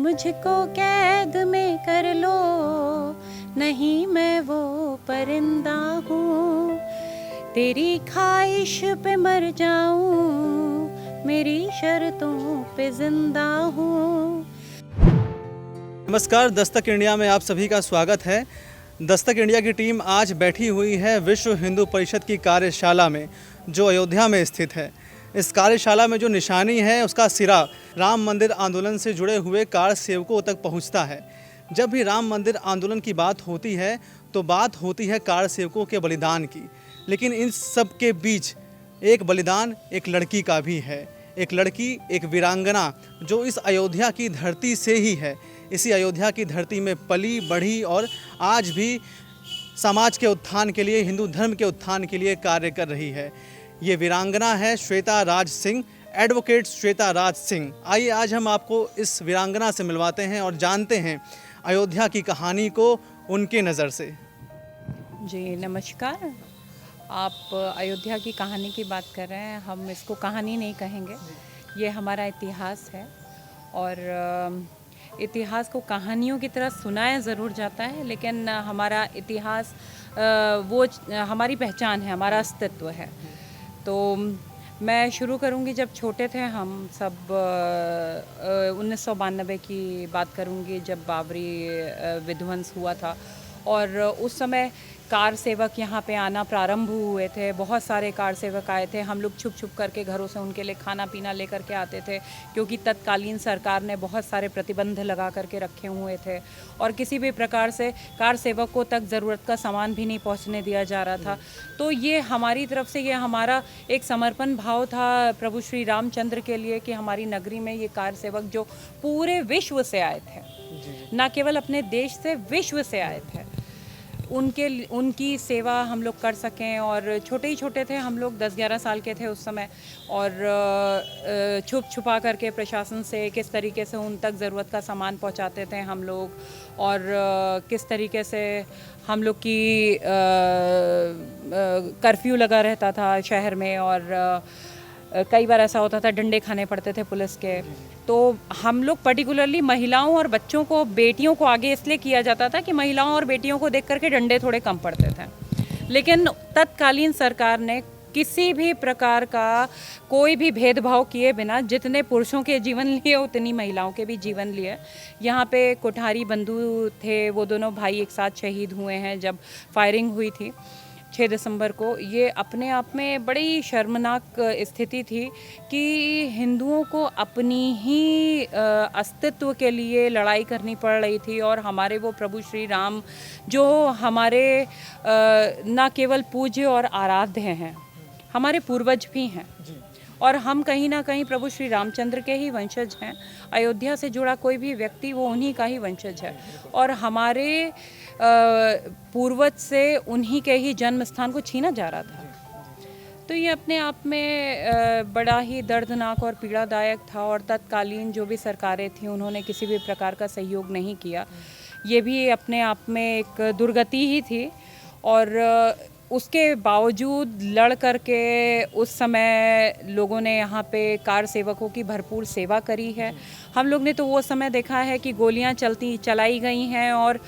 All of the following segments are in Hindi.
मुझको कैद में कर लो, नहीं मैं वो परिंदा हूँ, तेरी ख्वाहिश पे मर जाऊँ, मेरी शर्तों पे जिंदा हूँ। नमस्कार, दस्तक इंडिया में आप सभी का स्वागत है। दस्तक इंडिया की टीम आज बैठी हुई है विश्व हिंदू परिषद की कार्यशाला में, जो अयोध्या में स्थित है। इस कार्यशाला में जो निशानी है उसका सिरा राम मंदिर आंदोलन से जुड़े हुए कार सेवकों तक पहुंचता है। जब भी राम मंदिर आंदोलन की बात होती है तो बात होती है कार सेवकों के बलिदान की, लेकिन इन सब के बीच एक बलिदान एक लड़की का भी है। एक लड़की, एक वीरांगना जो इस अयोध्या की धरती से ही है, इसी अयोध्या की धरती में पली बढ़ी और आज भी समाज के उत्थान के लिए, हिंदू धर्म के उत्थान के लिए कार्य कर रही है। ये वीरांगना है श्वेता राज सिंह, एडवोकेट श्वेता राज सिंह। आइए आज हम आपको इस वीरांगना से मिलवाते हैं और जानते हैं अयोध्या की कहानी को उनके नज़र से। जी नमस्कार। आप अयोध्या की कहानी की बात कर रहे हैं। हम इसको कहानी नहीं कहेंगे, ये हमारा इतिहास है और इतिहास को कहानियों की तरह सुनाया ज़रूर जाता है, लेकिन हमारा इतिहास वो हमारी पहचान है, हमारा अस्तित्व है। तो मैं शुरू करूंगी, जब छोटे थे हम सब 1992 की बात करूंगी, जब बाबरी विध्वंस हुआ था और उस समय कार सेवक यहाँ पे आना प्रारंभ हुए थे। बहुत सारे कार सेवक आए थे। हम लोग छुप छुप करके घरों से उनके लिए खाना पीना लेकर के आते थे, क्योंकि तत्कालीन सरकार ने बहुत सारे प्रतिबंध लगा करके रखे हुए थे और किसी भी प्रकार से कार सेवकों तक ज़रूरत का सामान भी नहीं पहुँचने दिया जा रहा था। तो ये हमारी तरफ से ये हमारा एक समर्पण भाव था प्रभु श्री रामचंद्र के लिए कि हमारी नगरी में ये कार सेवक जो पूरे विश्व से आए थे, ना केवल अपने देश से, विश्व से आए थे, उनकी सेवा हम लोग कर सकें। और छोटे ही छोटे थे हम लोग, 10-11 साल के थे उस समय, और छुप छुपा करके प्रशासन से किस तरीके से उन तक ज़रूरत का सामान पहुंचाते थे हम लोग, और किस तरीके से हम लोग की कर्फ्यू लगा रहता था शहर में, और कई बार ऐसा होता था डंडे खाने पड़ते थे पुलिस के। तो हम लोग पर्टिकुलरली महिलाओं और बच्चों को, बेटियों को आगे इसलिए किया जाता था कि महिलाओं और बेटियों को देख करके डंडे थोड़े कम पड़ते थे। लेकिन तत्कालीन सरकार ने किसी भी प्रकार का कोई भी भेदभाव किए बिना जितने पुरुषों के जीवन लिए उतनी महिलाओं के भी जीवन लिए। यहाँ पे कोठारी बंधु थे, वो दोनों भाई एक साथ शहीद हुए हैं जब फायरिंग हुई थी 6 दिसंबर को। ये अपने आप में बड़ी शर्मनाक स्थिति थी कि हिंदुओं को अपनी ही अस्तित्व के लिए लड़ाई करनी पड़ रही थी, और हमारे वो प्रभु श्री राम जो हमारे ना केवल पूज्य और आराध्य हैं, हमारे पूर्वज भी हैं, और हम कहीं ना कहीं प्रभु श्री रामचंद्र के ही वंशज हैं। अयोध्या से जुड़ा कोई भी व्यक्ति वो उन्हीं का ही वंशज है, और हमारे पूर्वज से उन्हीं के ही जन्म स्थान को छीना जा रहा था। तो ये अपने आप में बड़ा ही दर्दनाक और पीड़ादायक था, और तत्कालीन जो भी सरकारें थीं उन्होंने किसी भी प्रकार का सहयोग नहीं किया। ये भी अपने आप में एक दुर्गति ही थी, और उसके बावजूद लड़ करके उस समय लोगों ने यहाँ पे कार सेवकों की भरपूर सेवा करी है। हम लोग ने तो वो समय देखा है कि गोलियाँ चलाई गई हैं, और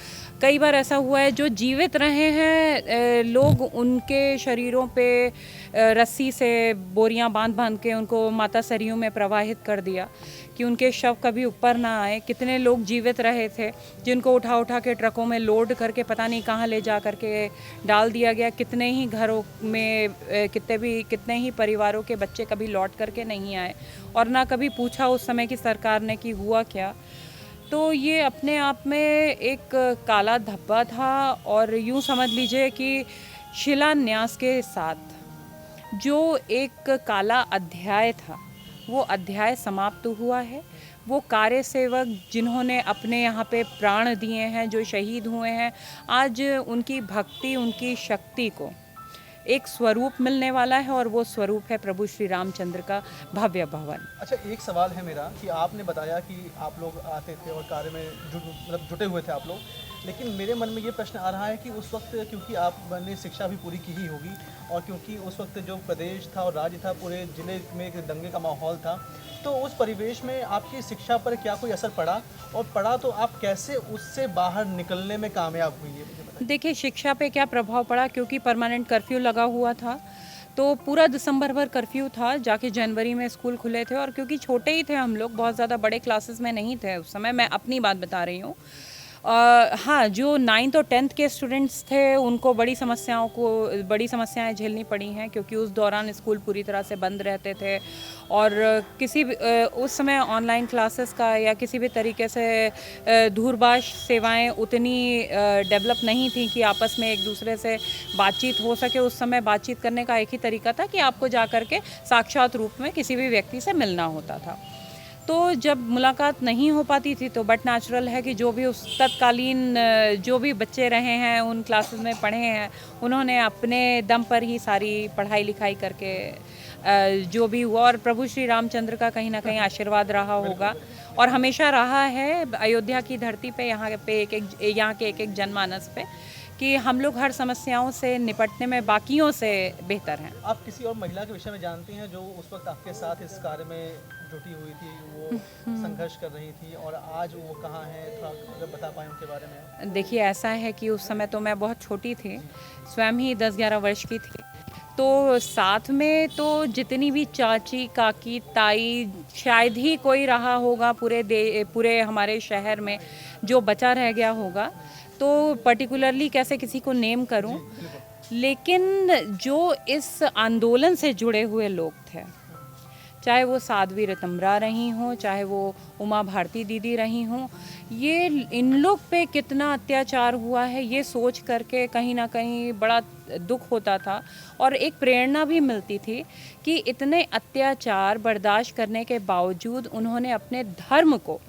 कई बार ऐसा हुआ है जो जीवित रहे हैं लोग, उनके शरीरों पे रस्सी से बोरियां बांध के उनको माता सरयू में प्रवाहित कर दिया कि उनके शव कभी ऊपर ना आए। कितने लोग जीवित रहे थे जिनको उठा के ट्रकों में लोड करके पता नहीं कहाँ ले जा करके डाल दिया गया। कितने ही घरों में कितने ही परिवारों के बच्चे कभी लौट करके नहीं आए, और ना कभी पूछा उस समय की सरकार ने कि हुआ क्या। तो ये अपने आप में एक काला धब्बा था, और यूँ समझ लीजिए कि शिलान्यास के साथ जो एक काला अध्याय था वो अध्याय समाप्त हुआ है। वो कार्य सेवक जिन्होंने अपने यहाँ पे प्राण दिए हैं, जो शहीद हुए हैं, आज उनकी भक्ति, उनकी शक्ति को एक स्वरूप मिलने वाला है, और वो स्वरूप है प्रभु श्री रामचंद्र का भव्य भवन। अच्छा, एक सवाल है मेरा कि आपने बताया कि आप लोग आते थे और कार्य में जुटे हुए थे आप लोग, लेकिन मेरे मन में ये प्रश्न आ रहा है कि उस वक्त क्योंकि आपने शिक्षा भी पूरी की ही होगी और क्योंकि उस वक्त जो प्रदेश था और राज्य था पूरे ज़िले में एक दंगे का माहौल था, तो उस परिवेश में आपकी शिक्षा पर क्या कोई असर पड़ा और पड़ा तो आप कैसे उससे बाहर निकलने में कामयाब हुई है, मुझे बताइए। देखिए शिक्षा पे क्या प्रभाव पड़ा, क्योंकि परमानेंट कर्फ्यू लगा हुआ था, तो पूरा दिसंबर भर कर्फ्यू था, जाके जनवरी में स्कूल खुले थे। और क्योंकि छोटे ही थे हम लोग, बहुत ज़्यादा बड़े क्लासेस में नहीं थे उस समय, मैं अपनी बात बता रही हूँ। हाँ, जो 9th और 10th के स्टूडेंट्स थे उनको बड़ी समस्याएं झेलनी पड़ी हैं, क्योंकि उस दौरान स्कूल पूरी तरह से बंद रहते थे और किसी भी उस समय ऑनलाइन क्लासेस का या किसी भी तरीके से दूरभाष सेवाएं उतनी डेवलप नहीं थी कि आपस में एक दूसरे से बातचीत हो सके। उस समय बातचीत करने का एक ही तरीका था कि आपको जा कर के साक्षात रूप में किसी भी व्यक्ति से मिलना होता था। तो जब मुलाकात नहीं हो पाती थी तो बट नेचुरल है कि जो भी उस तत्कालीन जो भी बच्चे रहे हैं, उन क्लासेस में पढ़े हैं, उन्होंने अपने दम पर ही सारी पढ़ाई लिखाई करके जो भी हुआ। और प्रभु श्री रामचंद्र का कहीं ना कहीं आशीर्वाद रहा होगा और हमेशा रहा है अयोध्या की धरती पे, यहाँ के एक एक जनमानस पे, कि हम लोग हर समस्याओं से निपटने में बाकियों से बेहतर हैं। आप किसी और महिला के विषय में जानती हैं जो उस वक्त आपके साथ इस कार्य में जुटी हुई थी, वो संघर्ष कर रही थी और आज वो कहाँ है, थोड़ा अगर बता पाएं उनके बारे में। देखिए ऐसा है कि उस समय तो मैं बहुत छोटी थी, स्वयं ही 10-11 वर्ष की थी, तो साथ में तो जितनी भी चाची, काकी, ताई, शायद ही कोई रहा होगा पूरे हमारे शहर में जो बचा रह गया होगा। तो पर्टिकुलरली कैसे किसी को नेम करूं, लेकिन जो इस आंदोलन से जुड़े हुए लोग थे, चाहे वो साध्वी ऋतंबरा रही हों, चाहे वो उमा भारती दीदी रही हों, ये इन लोग पे कितना अत्याचार हुआ है ये सोच करके कहीं ना कहीं बड़ा दुख होता था और एक प्रेरणा भी मिलती थी कि इतने अत्याचार बर्दाश्त करने के बावजूद उन्होंने अपने धर्म को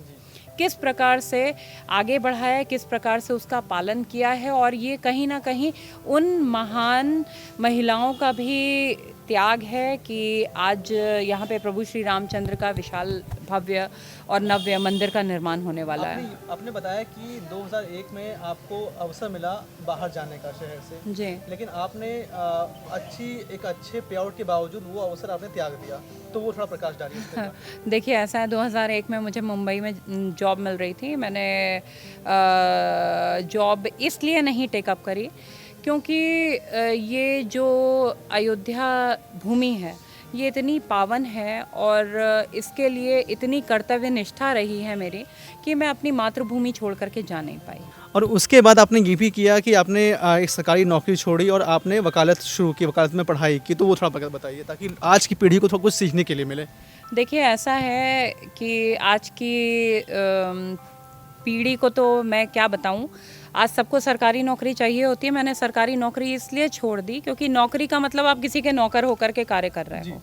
किस प्रकार से आगे बढ़ाया, किस प्रकार से उसका पालन किया है। और ये कहीं ना कहीं उन महान महिलाओं का भी त्याग है कि आज यहाँ पे प्रभु श्री रामचंद्र का विशाल भव्य और नव्य मंदिर का निर्माण होने वाला है। आपने बताया कि 2001 में आपको अवसर मिला बाहर जाने का शहर से जी, लेकिन आपने एक अच्छे पेआउट के बावजूद वो अवसर आपने त्याग दिया, तो वो थोड़ा प्रकाश डालिए इस पे। देखिए ऐसा है, 2001 में मुझे मुंबई में जॉब मिल रही थी। मैंने जॉब इसलिए नहीं टेकअप करी क्योंकि ये जो अयोध्या भूमि है ये इतनी पावन है और इसके लिए इतनी कर्तव्य निष्ठा रही है मेरी कि मैं अपनी मातृभूमि छोड़ करके जा नहीं पाई। और उसके बाद आपने ये भी किया कि आपने एक सरकारी नौकरी छोड़ी और आपने वकालत शुरू की, वकालत में पढ़ाई की, तो वो थोड़ा बताइए ताकि आज की पीढ़ी को थोड़ा कुछ सीखने के लिए मिले। देखिए ऐसा है कि आज की पीढ़ी को तो मैं क्या बताऊं, आज सबको सरकारी नौकरी चाहिए होती है। मैंने सरकारी नौकरी इसलिए छोड़ दी क्योंकि नौकरी का मतलब आप किसी के नौकर होकर के कार्य कर रहे हो,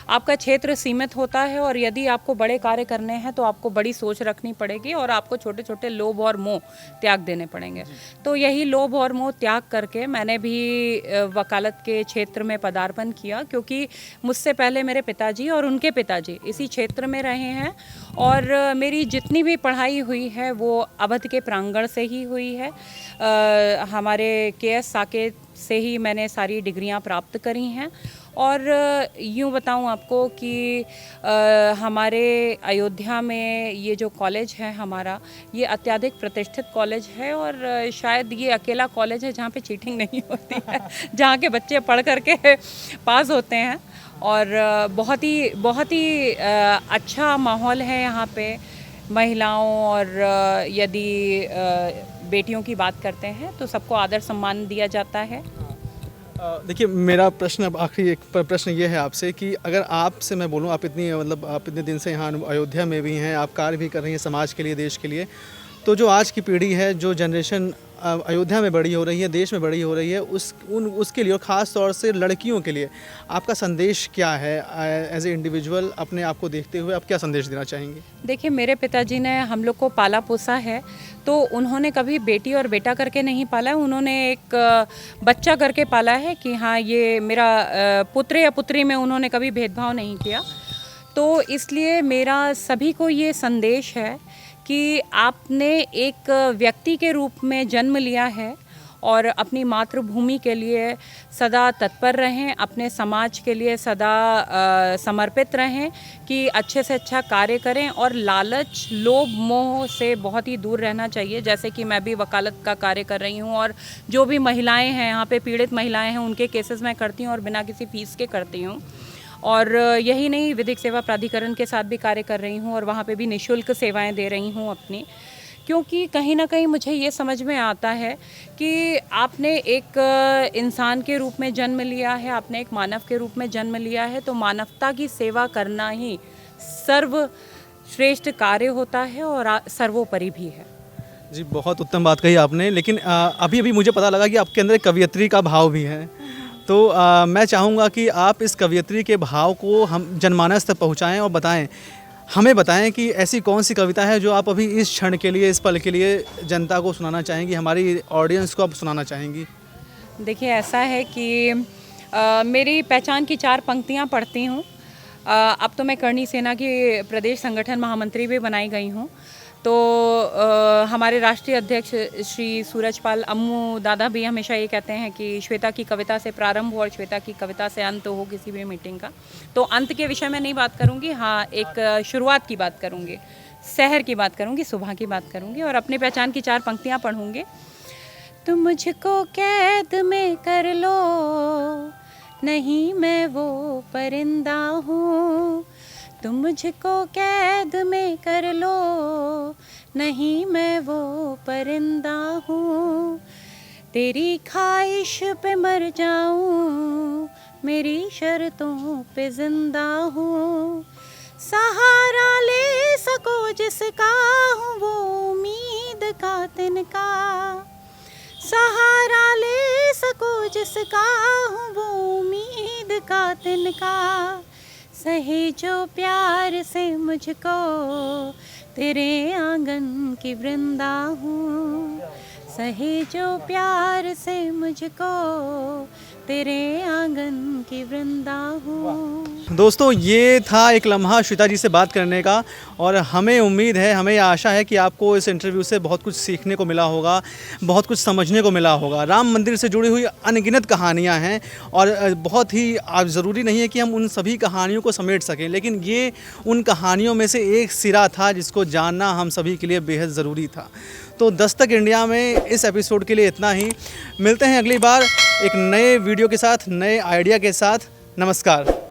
आपका क्षेत्र सीमित होता है और यदि आपको बड़े कार्य करने हैं तो आपको बड़ी सोच रखनी पड़ेगी और आपको छोटे छोटे लोभ और मोह त्याग देने पड़ेंगे। तो यही लोभ और मोह त्याग करके मैंने भी वकालत के क्षेत्र में पदार्पण किया, क्योंकि मुझसे पहले मेरे पिताजी और उनके पिताजी इसी क्षेत्र में रहे हैं और मेरी जितनी भी पढ़ाई हुई है वो अवध के प्रांगण से ही हुई है। हमारे KS साकेत से ही मैंने सारी डिग्रियां प्राप्त करी हैं। और यूँ बताऊँ आपको कि हमारे अयोध्या में ये जो कॉलेज है हमारा, ये अत्यधिक प्रतिष्ठित कॉलेज है और शायद ये अकेला कॉलेज है जहाँ पे चीटिंग नहीं होती है, जहाँ के बच्चे पढ़ करके पास होते हैं और बहुत ही अच्छा माहौल है यहाँ पे महिलाओं और यदि बेटियों की बात करते हैं तो सबको आदर सम्मान दिया जाता है। देखिए मेरा प्रश्न अब आखिरी एक प्रश्न ये है आपसे कि अगर आपसे मैं बोलूँ, आप इतने दिन से यहाँ अयोध्या में भी हैं, आप कार्य भी कर रही हैं समाज के लिए, देश के लिए, तो जो आज की पीढ़ी है, जो जनरेशन अयोध्या में बड़ी हो रही है, देश में बड़ी हो रही है, उसके लिए और ख़ास तौर से लड़कियों के लिए आपका संदेश क्या है? एज ए इंडिविजुअल अपने आप को देखते हुए आप क्या संदेश देना चाहेंगे? देखिए मेरे पिताजी ने हम लोग को पाला पोसा है, तो उन्होंने कभी बेटी और बेटा करके नहीं पाला है, उन्होंने एक बच्चा करके पाला है कि हाँ ये मेरा पुत्र या पुत्री में उन्होंने कभी भेदभाव नहीं किया। तो इसलिए मेरा सभी को ये संदेश है कि आपने एक व्यक्ति के रूप में जन्म लिया है और अपनी मातृभूमि के लिए सदा तत्पर रहें, अपने समाज के लिए सदा समर्पित रहें कि अच्छे से अच्छा कार्य करें और लालच, लोभ, मोह से बहुत ही दूर रहना चाहिए। जैसे कि मैं भी वकालत का कार्य कर रही हूँ और जो भी महिलाएं हैं यहाँ पे, पीड़ित महिलाएं हैं, उनके केसेस मैं करती हूँ और बिना किसी फीस के करती हूँ। और यही नहीं, विधिक सेवा प्राधिकरण के साथ भी कार्य कर रही हूँ और वहाँ पे भी निःशुल्क सेवाएं दे रही हूँ अपनी, क्योंकि कहीं ना कहीं मुझे ये समझ में आता है कि आपने एक इंसान के रूप में जन्म लिया है, आपने एक मानव के रूप में जन्म लिया है, तो मानवता की सेवा करना ही सर्वश्रेष्ठ कार्य होता है और सर्वोपरि भी है। जी, बहुत उत्तम बात कही आपने। लेकिन अभी अभी मुझे पता लगा कि आपके अंदर एक कवियत्री का भाव भी है, तो मैं चाहूँगा कि आप इस कवियत्री के भाव को हम जनमानस तक पहुँचाएँ और बताएँ, हमें बताएं कि ऐसी कौन सी कविता है जो आप अभी इस क्षण के लिए, इस पल के लिए जनता को सुनाना चाहेंगी, हमारी ऑडियंस को आप सुनाना चाहेंगी। देखिए, ऐसा है कि मेरी पहचान की 4 पंक्तियां पढ़ती हूँ। अब तो मैं करणी सेना की प्रदेश संगठन महामंत्री भी बनाई गई हूँ, तो हमारे राष्ट्रीय अध्यक्ष श्री सूरजपाल अम्मू दादा भी हमेशा ये कहते हैं कि श्वेता की कविता से प्रारंभ हो और श्वेता की कविता से अंत हो किसी भी मीटिंग का। तो अंत के विषय में नहीं बात करूँगी, हाँ एक शुरुआत की बात करूँगी, शहर की बात करूँगी, सुबह की बात करूँगी और अपनी पहचान की 4 पंक्तियाँ पढ़ूँगी। तुम मुझको कैद में कर लो, नहीं मैं वो परिंदा हूँ। तुम मुझको कैद में कर लो, नहीं मैं वो परिंदा हूँ। तेरी ख्वाहिश पे मर जाऊँ, मेरी शर्तों पे जिंदा हूँ। सहारा ले सको जिसका हूँ वो उम्मीद का तिनका। सहारा ले सको जिसका हूँ वो उम्मीद का तिनका। सहे जो प्यार से मुझको, तेरे आंगन की वृंदा हूँ। सहे जो प्यार से मुझको, तेरे आंगन की वृंदा हूँ। दोस्तों, ये था एक लम्हा श्वेता जी से बात करने का और हमें उम्मीद है, हमें आशा है कि आपको इस इंटरव्यू से बहुत कुछ सीखने को मिला होगा, बहुत कुछ समझने को मिला होगा। राम मंदिर से जुड़ी हुई अनगिनत कहानियाँ हैं और बहुत ही ज़रूरी नहीं है कि हम उन सभी कहानियों को समेट सकें, लेकिन ये उन कहानियों में से एक सिरा था जिसको जानना हम सभी के लिए बेहद ज़रूरी था। तो दस्तक इंडिया में इस एपिसोड के लिए इतना ही। मिलते हैं अगली बार एक नए वीडियो के साथ, नए आइडिया के साथ। नमस्कार।